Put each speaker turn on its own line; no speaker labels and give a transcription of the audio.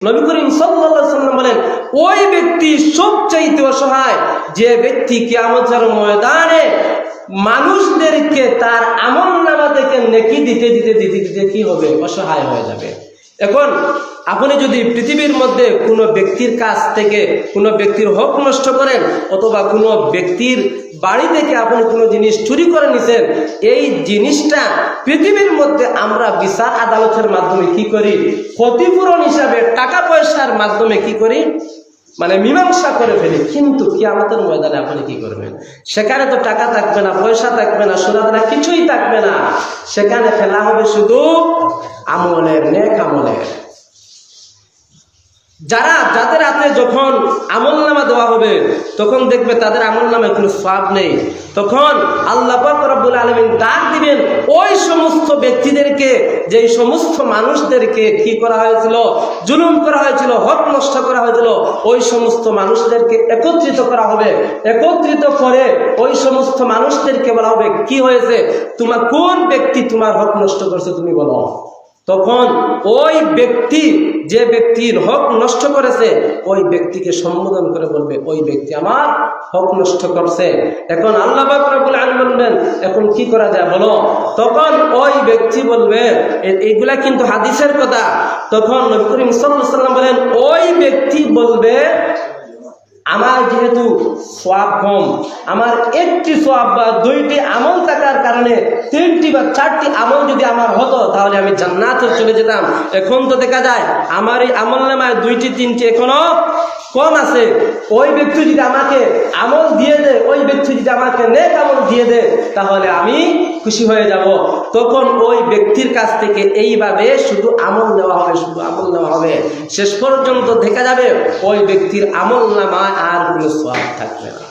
নবী করিম সাল্লাল্লাহু আলাইহি ওয়াসাল্লাম বলেন, ওই ব্যক্তি সবচাইতে অসহায় যে ব্যক্তি কিয়ামতের ময়দানে মানুষদেরকে তার আমলনামা থেকে নেকি দিতে দিতে দিতে দিতে কি হবে, অসহায় হয়ে যাবে। এখন আপনি যদি পৃথিবীর মধ্যে কোনো ব্যক্তির কাছ থেকে কোনো ব্যক্তির হক নষ্ট করেন, অথবা কোনো ব্যক্তির বাড়ি থেকে আপনি কোনো জিনিস চুরি করে নিছেন, এই জিনিসটা পৃথিবীর মধ্যে আমরা বিচার আদালতের মাধ্যমে কি করি, ক্ষতিপূরণ হিসাবে টাকা পয়সার মাধ্যমে কি করি, মানে মীমাংসা করে ফেলি। কিন্তু কিয়ামতের ময়দানে আপনি কি করবেন? সেখানে তো টাকা থাকবে না, পয়সা থাকবে না, সোনা দানা কিছুই থাকবে না। সেখানে ফেলা হবে শুধু আমলের, নেক আমলের। যাদের হাতে যখন আমলনামা দেওয়া হবে, তখন দেখবে তাদের আমলনামায় কোনো সওয়াব নেই। তখন আল্লাহ পাক রব্বুল আলামিন ডাক দিবেন ওই সমস্ত ব্যক্তিদেরকে, যেই সমস্ত মানুষদেরকে কি করা হয়েছিল, জুলুম করা হয়েছিল, হক নষ্ট করা হয়েছিল, ওই সমস্ত মানুষদেরকে একত্রিত করা হবে। একত্রিত করে ওই সমস্ত মানুষদেরকে বলা হবে, কি হয়েছে, তোমার কোন ব্যক্তি তোমার হক নষ্ট করছে তুমি বলো। তখন ওই ব্যক্তি, যে ব্যক্তির হক নষ্ট করেছে, ওই ব্যক্তিকে সম্বোধন করে বলবে, ওই ব্যক্তি আমার হক নষ্ট করছে। এখন আল্লাহ পাক রব্বুল আলামিন বলবেন, এখন কি করা যায় বলো। তখন ওই ব্যক্তি বলবে, এইগুলা কিন্তু হাদিসের কথা। তখন নবী করিম সাল্লাল্লাহু আলাইহি ওয়াসাল্লাম বলেন, ওই ব্যক্তি বলবে, আমার যেহেতু সওয়াব কম, আমার একটি সওয়াব বা দুইটি আমল থাকার কারণে 3টি বা 4টি আমল যদি আমার হতো, তাহলে আমি জান্নাতে চলে যেতাম। এখন তো দেখা যায় আমার এই আমলনামায় 2টি 3টি এখনো কম আছে। ওই ব্যক্তি যদি আমাকে আমল দিয়ে দেয়, ওই ব্যক্তি যদি আমাকে নেক আমল দিয়ে দেয়, তাহলে আমি খুশি হয়ে যাব। তখন ওই ব্যক্তির কাছ থেকে এইভাবে শুধু আমল নেওয়া হবে, শুধু আমল নেওয়া হবে। শেষ পর্যন্ত দেখা যাবে ওই ব্যক্তির আমলনামায় আর কোনো সওয়াব থাকবে না।